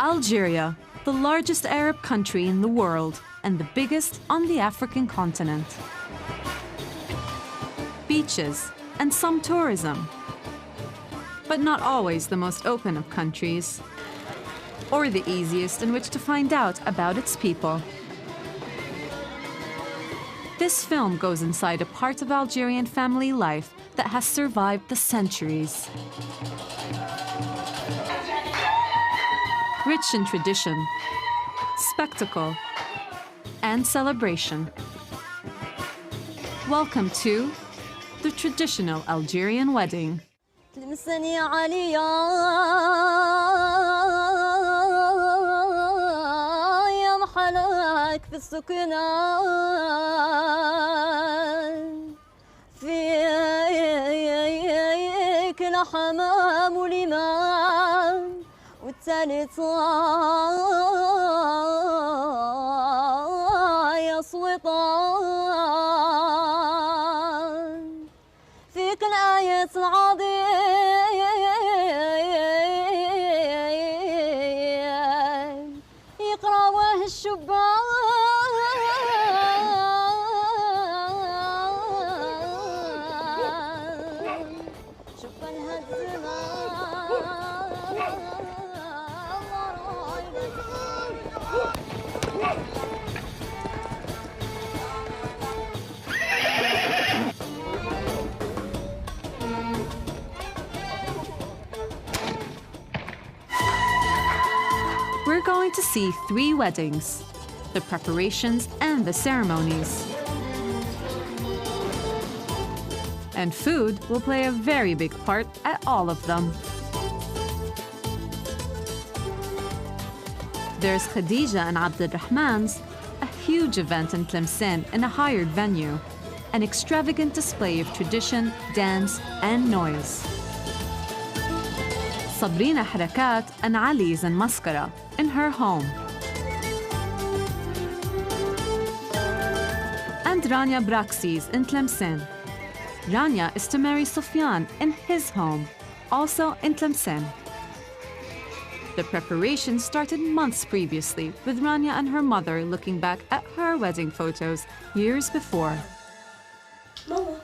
Algeria, the largest Arab country in the world and the biggest on the African continent. Beaches and some tourism, but not always the most open of countries, or the easiest in which to find out about its people. This film goes inside a part of Algerian family life that has survived the centuries. Rich in tradition, spectacle, and celebration. Welcome to the traditional Algerian wedding. في السكنة فيك الحمام والإمام والتاني يا سويطان فيك الآية العظيم يقرأوه الشبان We're going to see 3 weddings, the preparations and the ceremonies. And food will play a very big part at all of them. There's Khadija and Abdelrahman's, a huge event in Tlemcen in a hired venue, an extravagant display of tradition, dance, and noise. Sabrina Harakat and Ali's in Mascara, in her home. And Rania Braxi's in Tlemcen. Rania is to marry Sufyan in his home, also in Tlemcen. The preparation started months previously, with Rania and her mother looking back at her wedding photos years before. ماما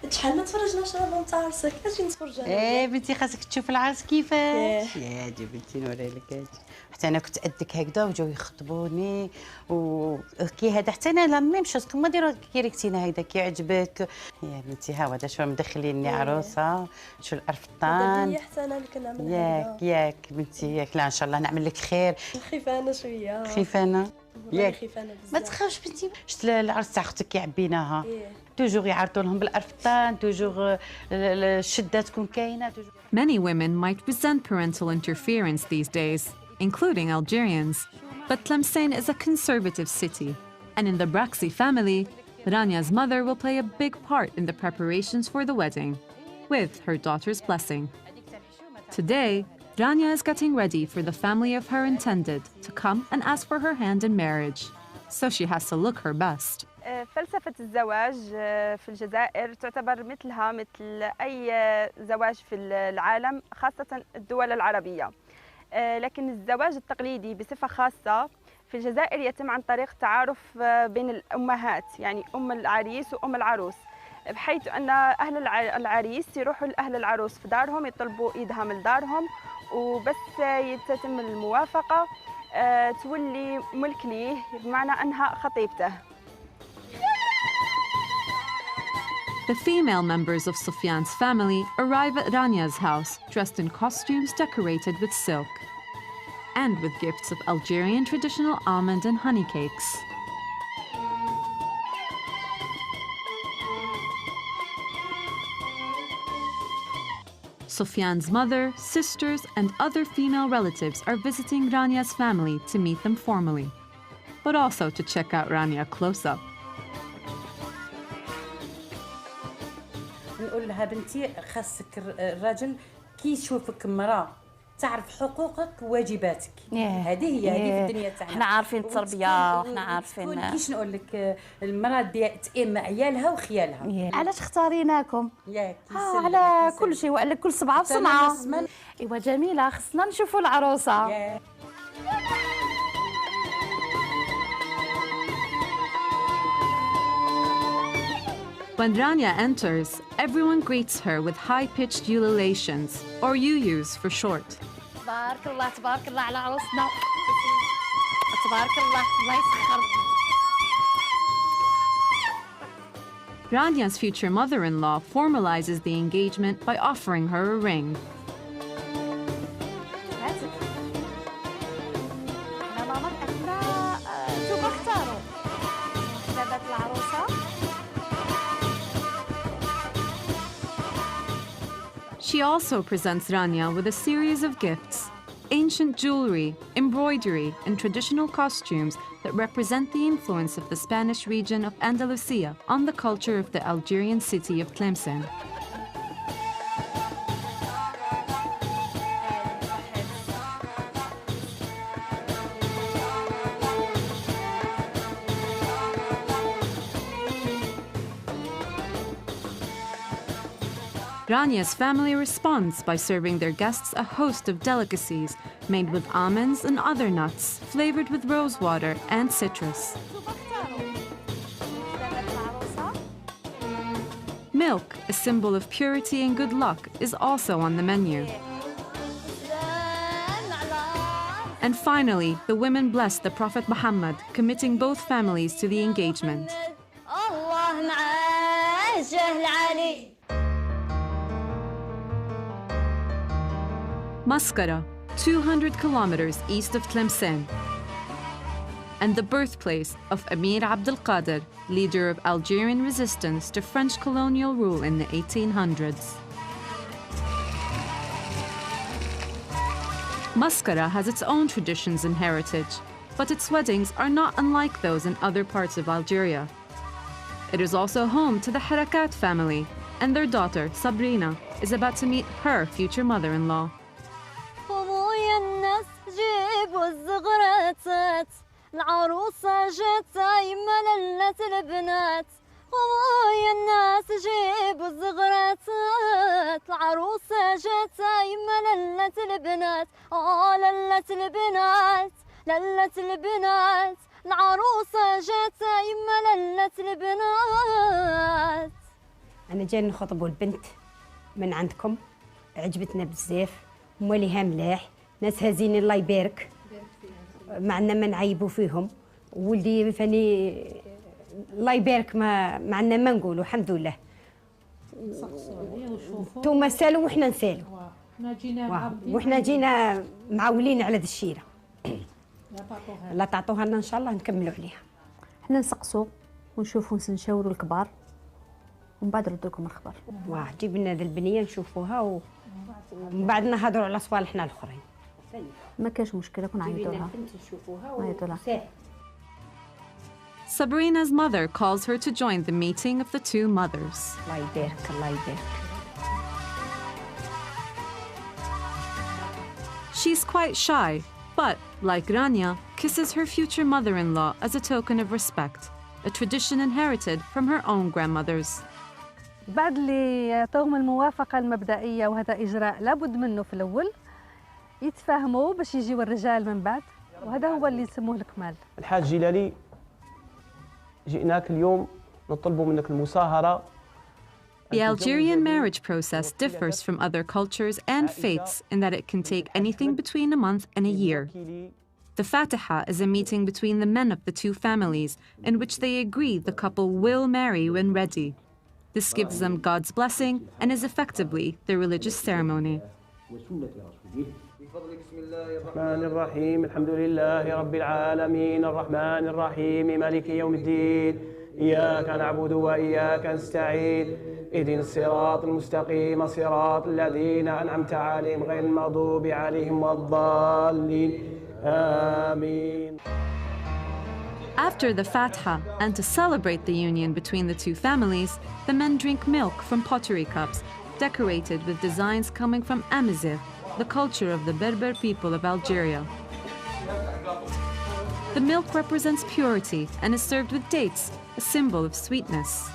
شحال ما تفرجناش على بنت عرسك اجي نتفرج ايه بنتي خاصك تشوف العرس كيفاش يا دي بنتي نوري لك هادي حتى انا كنت قدك هكذا وجاو يخطبوني وكي هذا حتى انا لما مشات ما ديروا كيريكتينا هكذا كيعجبك يا بنتي ها هذا شو مدخليني عروسه شو القرفطان حتى انا اللي كنعمل ياك بنتي ياك لا ان شاء الله نعمل لك خير خيف انا شويه خيف انا ياك خيف انا بزاف ما تخافش بنتي شفت العرس تاع اختك كيعبيناها توجور يعرضوا لهم بالقرفطان توجور الشده تكون كاينه. Many women might resent parental interference these days, including Algerians. But Tlemcen is a conservative city, and in the Braxi family, Rania's mother will play a big part in the preparations for the wedding, with her daughter's blessing. Today, Rania is getting ready for the family of her intended to come and ask for her hand in marriage, so she has to look her best. فلسفة الزواج في الجزائر تعتبر مثل أي زواج في العالم، خاصة الدول العربية. لكن الزواج التقليدي بصفة خاصة في الجزائر يتم عن طريق تعارف بين الأمهات، يعني أم العريس وأم العروس، بحيث أن أهل العريس يروحوا لأهل العروس في دارهم يطلبوا إيدها من دارهم، وبس يتم الموافقة تولي ملك ليه، بمعنى أنها خطيبته. The female members of Sufyan's family arrive at Rania's house dressed in costumes decorated with silk and with gifts of Algerian traditional almond and honey cakes. Sufyan's mother, sisters, and other female relatives are visiting Rania's family to meet them formally, but also to check out Rania close up. نقول لها بنتي خاصك الراجل كي يشوفك امراه تعرف حقوقك وواجباتك. هذه هي في الدنيا تاعنا. احنا عارفين التربيه وحنا عارفين كيش نقول لك المراه تأم عيالها وخيالها. علاش اختاريناكم؟ ياك على كل شيء وعلى كل صبعه بصنعه. ايوا جميله خصنا نشوفوا العروسه. When Rania enters, everyone greets her with high-pitched ululations, or yuyus for short. تبارك الله تبارك الله على عروسنا. تبارك الله الله يسخر. Rania's future mother-in-law formalizes the engagement by offering her a ring. She also presents Rania with a series of gifts, ancient jewelry, embroidery, and traditional costumes that represent the influence of the Spanish region of Andalusia on the culture of the Algerian city of Tlemcen. Rania's family responds by serving their guests a host of delicacies made with almonds and other nuts, flavored with rosewater and citrus. Milk, a symbol of purity and good luck, is also on the menu. And finally, the women bless the Prophet Muhammad, committing both families to the engagement. Mascara, 200 kilometers east of Tlemcen, and the birthplace of Emir Abdel Qadir, leader of Algerian resistance to French colonial rule in the 1800s. Mascara has its own traditions and heritage, but its weddings are not unlike those in other parts of Algeria. It is also home to the Harakat family, and their daughter, Sabrina, is about to meet her future mother-in-law. العروسة جات يما للة البنات خويا الناس جيبوا الزغرات العروسة جات يما للة البنات للة البنات للة البنات العروسة جات يما للة البنات. أنا جاي نخطبوا البنت من عندكم، عجبتنا بزاف، موليها ملاح، ناس هازين الله يبارك. معنا ما نعيبوا فيهم، ولدي فاني الله يبارك ما عندنا ما نقولوا الحمد لله. انتوما سالوا وحنا نسالوا. وحنا جينا معولين على ذا الشيره. لا تعطوها لنا ان شاء الله نكملوا عليها. حنا نسقسوا ونشوفوا نشاوروا الكبار ومن بعد نردوا لكم الخبر. جيب لنا ذا البنيه نشوفوها ومن بعد نهضروا على صوالحنا الاخرين. ما كاش مشكله كون عيطوا لها. عيطوا لها. Sabrina's mother calls her to join the meeting of the two mothers. الله يبارك الله يبارك. She's quite shy, but, like Rania, kisses her future mother-in-law as a token of respect, a tradition inherited from her own grandmothers. بعد اللي يعطوهم الموافقة المبدئية وهذا إجراء لابد منه في الأول يتفاهموا باش يجيو الرجال من بعد وهذا هو اللي يسموه الكمال. الحاج جلالي جئناك اليوم نطلب منك المساهرة. The Algerian marriage process differs from other cultures and faiths in that it can take anything between a month and a year. The Fatiha is a meeting between the men of the two families in which they agree the couple will marry when ready. This gives them God's blessing and is effectively their religious ceremony. الرحمن الرحيم الحمد لله رب العالمين الرحمن الرحيم مالك يوم الدين إياك نعبد وإياك نستعين اهدنا الصراط المستقيم صراط الذين أنعمت عليهم غير المغضوب عليهم ولا الضالين آمين. After the Fatiha, and to celebrate the union between the two families, the men drink milk from pottery cups, decorated with designs coming from Amazigh, the culture of the Berber people of Algeria. The milk represents purity and is served with dates, a symbol of sweetness.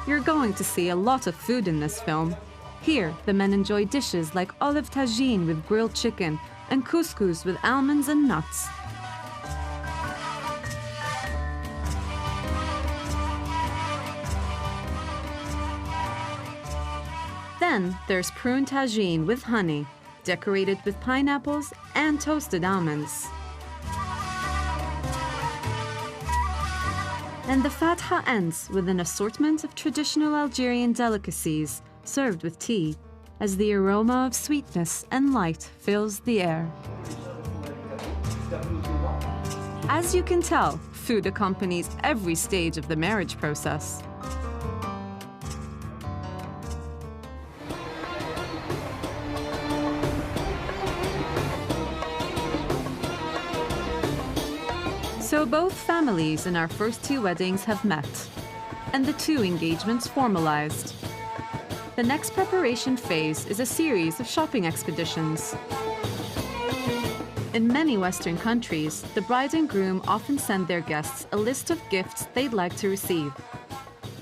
You're going to see a lot of food in this film. Here, the men enjoy dishes like olive tagine with grilled chicken and couscous with almonds and nuts. Then there's prune tagine with honey, decorated with pineapples and toasted almonds. And the fatha ends with an assortment of traditional Algerian delicacies served with tea, as the aroma of sweetness and light fills the air. As you can tell, food accompanies every stage of the marriage process. So both families in our first two weddings have met, and the two engagements formalized. The next preparation phase is a series of shopping expeditions. In many Western countries, the bride and groom often send their guests a list of gifts they'd like to receive.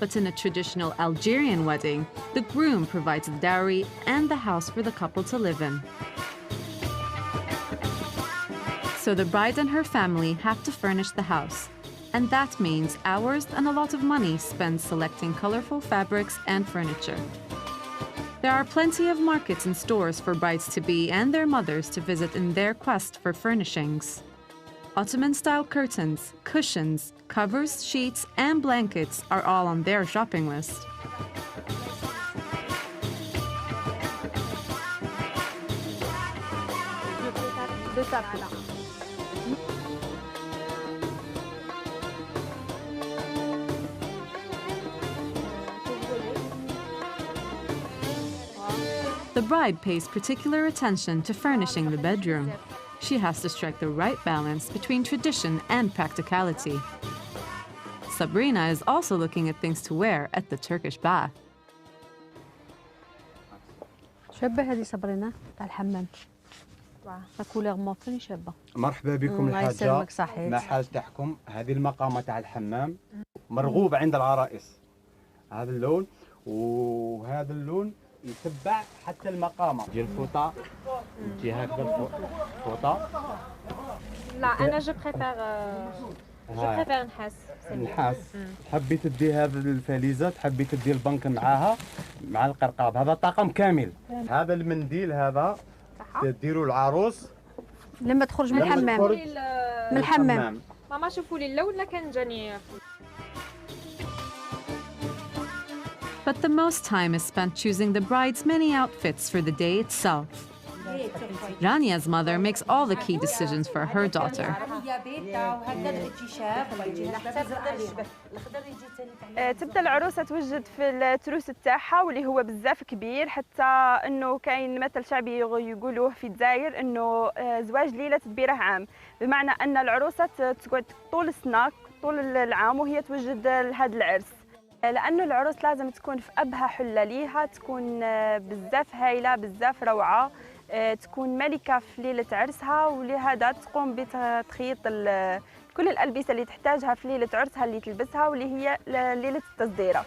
But in a traditional Algerian wedding, the groom provides the dowry and the house for the couple to live in. So the bride and her family have to furnish the house, and that means hours and a lot of money spent selecting colorful fabrics and furniture. There are plenty of markets and stores for brides-to-be and their mothers to visit in their quest for furnishings. Ottoman-style curtains, cushions, covers, sheets, and blankets are all on their shopping list. The bride pays particular attention to furnishing the bedroom. She has to strike the right balance between tradition and practicality. Sabrina is also looking at things to wear at the Turkish bath. شابة هذه صابرينا تاع الحمام. كولور موفن شابة. مرحبا بكم الحاجة محل تاعكم. هذه المقامة تاع الحمام مرغوب عند العرائس. هذا اللون وهذا اللون يتبع حتى المقامة ديال الفوطة. تجي هكذا الفوطة. لا أنا جو بريفير نحاس. نحاس. تحبي تدي هذا الفاليزة، تحبي تدي البنك معاها مع القرقاب. هذا طاقم كامل. هذا المنديل هذا تديروا العروس لما تخرج من الحمام. من الحمام. ماما شوفوا لي اللون لا كان جاني. But the most time is spent choosing the bride's many outfits for the day itself. Rania's mother makes all the key decisions for her daughter. تبدا العروسه توجد في التروس تاعها واللي هو بزاف كبير، حتى انه كاين مثل شعبي يقولوه في الجزائر انه زواج ليله تدبيره عام، بمعنى ان العروسه تقعد طول السنه طول العام وهي توجد لهذا العرس، لانه العروس لازم تكون في ابهى حله ليها، تكون بزاف هايله بزاف روعه، تكون ملكه في ليله عرسها، ولهذا تقوم بتخيط كل الالبسه اللي تحتاجها في ليله عرسها اللي تلبسها واللي هي ليله التصديره.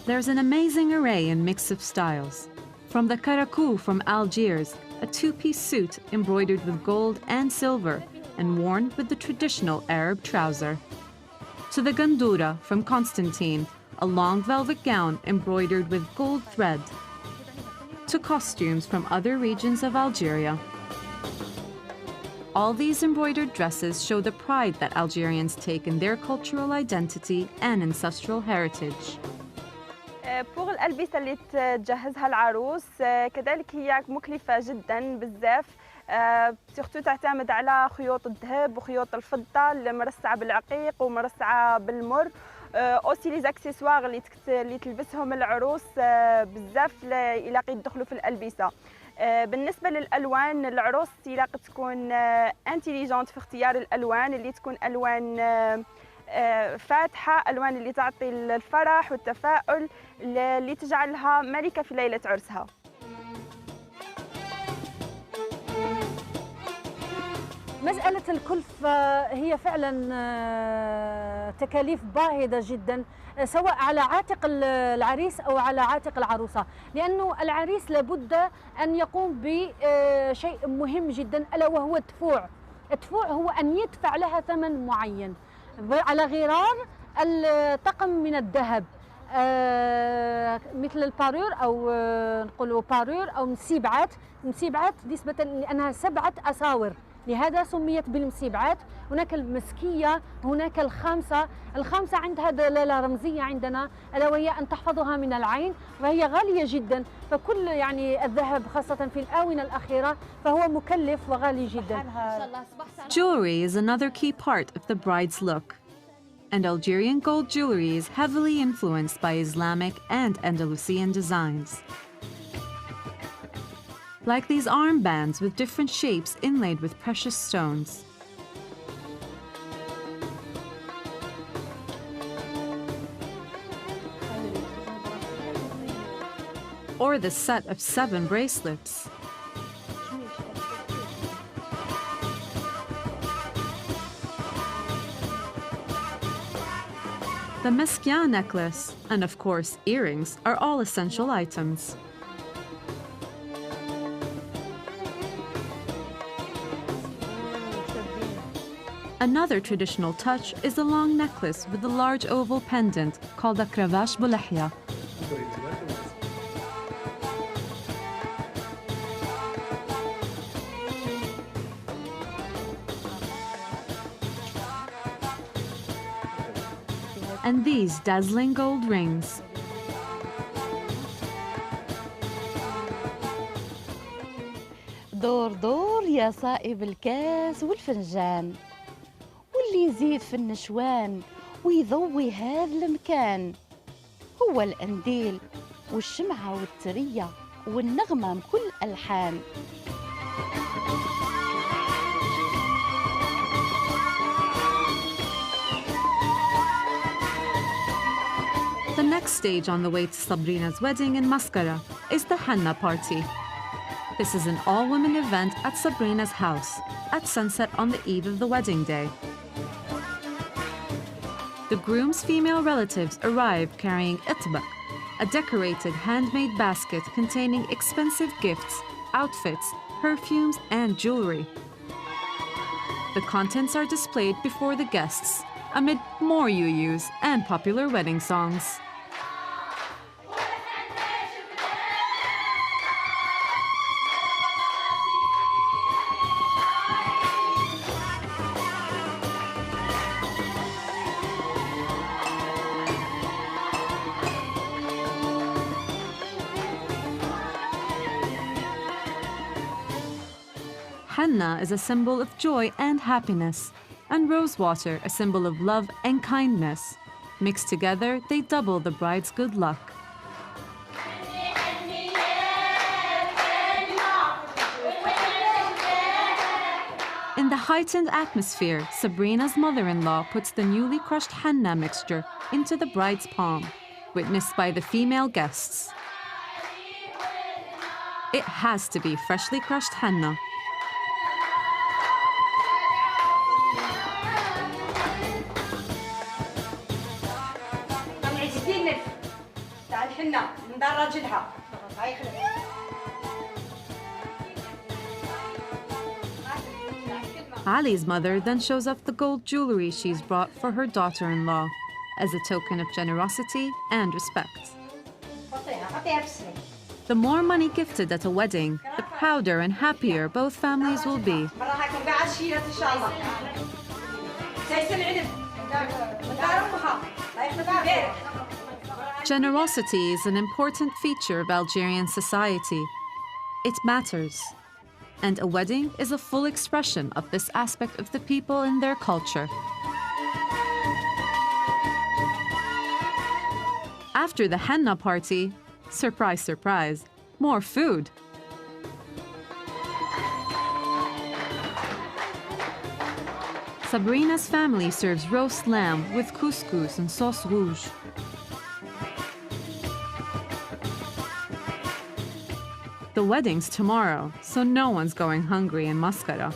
There's an amazing array and mix of styles. From the karakou from Algiers, a two-piece suit embroidered with gold and silver and worn with the traditional Arab trouser. To the gandoura from Constantine, a long velvet gown embroidered with gold thread. To costumes from other regions of Algeria. All these embroidered dresses show the pride that Algerians take in their cultural identity and ancestral heritage. بوغ الألبسة اللي تجهزها العروس كذلك هي مكلفة جدا بزاف، سورتو تعتمد على خيوط الذهب وخيوط الفضة المرصعة بالعقيق ومرصعة بالمر، اوسي لي زاكسيسوار اللي تلبسهم العروس بزاف يلاقي يدخلوا في الألبسة. بالنسبة للألوان العروس يلاقي تكون انتيليجونت في اختيار الألوان اللي تكون ألوان فاتحة، ألوان اللي تعطي الفرح والتفاؤل اللي تجعلها ملكة في ليلة عرسها. مسألة الكلفة هي فعلا تكاليف باهظة جدا، سواء على عاتق العريس أو على عاتق العروسة، لأنه العريس لابد أن يقوم بشيء مهم جدا ألا وهو الدفوع. الدفوع هو أن يدفع لها ثمن معين على غرار الطقم من الذهب. مثل البارور أو نقولوا بارور أو مسيبعات. مسيبعات نسبة لأنها 7 أساور، لهذا سميت بالمسيبعات. هناك المسكية، هناك الخامسة. الخامسة عندها دلالة رمزية عندنا، ألا وهي أن تحفظها من العين، وهي غالية جدا. فكل يعني الذهب خاصة في الآونة الأخيرة فهو مكلف وغالي جدا. Jewelry is another key part of the bride's look. And Algerian gold jewelry is heavily influenced by Islamic and Andalusian designs. Like these armbands with different shapes inlaid with precious stones. Or the set of 7 bracelets. The meskia necklace and, of course, earrings are all essential items. Another traditional touch is the long necklace with the large oval pendant called a cravache boulahia. And these dazzling gold rings. دور دور يا صائب الكاس والفنجان، واللي يزيد في النشوان ويضوي هذا المكان هو القنديل والشمعة والترية والنغمة بكل ألحان. The next stage on the way to Sabrina's wedding in Mascara is the henna party. This is an all-women event at Sabrina's house at sunset on the eve of the wedding day. The groom's female relatives arrive carrying itbaq, a decorated handmade basket containing expensive gifts, outfits, perfumes, and jewelry. The contents are displayed before the guests amid more yuyus and popular wedding songs. Henna is a symbol of joy and happiness, and rosewater a symbol of love and kindness. Mixed together, they double the bride's good luck. In the heightened atmosphere, Sabrina's mother-in-law puts the newly crushed henna mixture into the bride's palm, witnessed by the female guests. It has to be freshly crushed henna. Ali's mother then shows off the gold jewelry she's brought for her daughter-in-law as a token of generosity and respect. The more money gifted at a wedding, the prouder and happier both families will be. Generosity is an important feature of Algerian society. It matters. And a wedding is a full expression of this aspect of the people and their culture. After the henna party, surprise, surprise, more food. Sabrina's family serves roast lamb with couscous and sauce rouge. The wedding's tomorrow, so no one's going hungry in Mascara.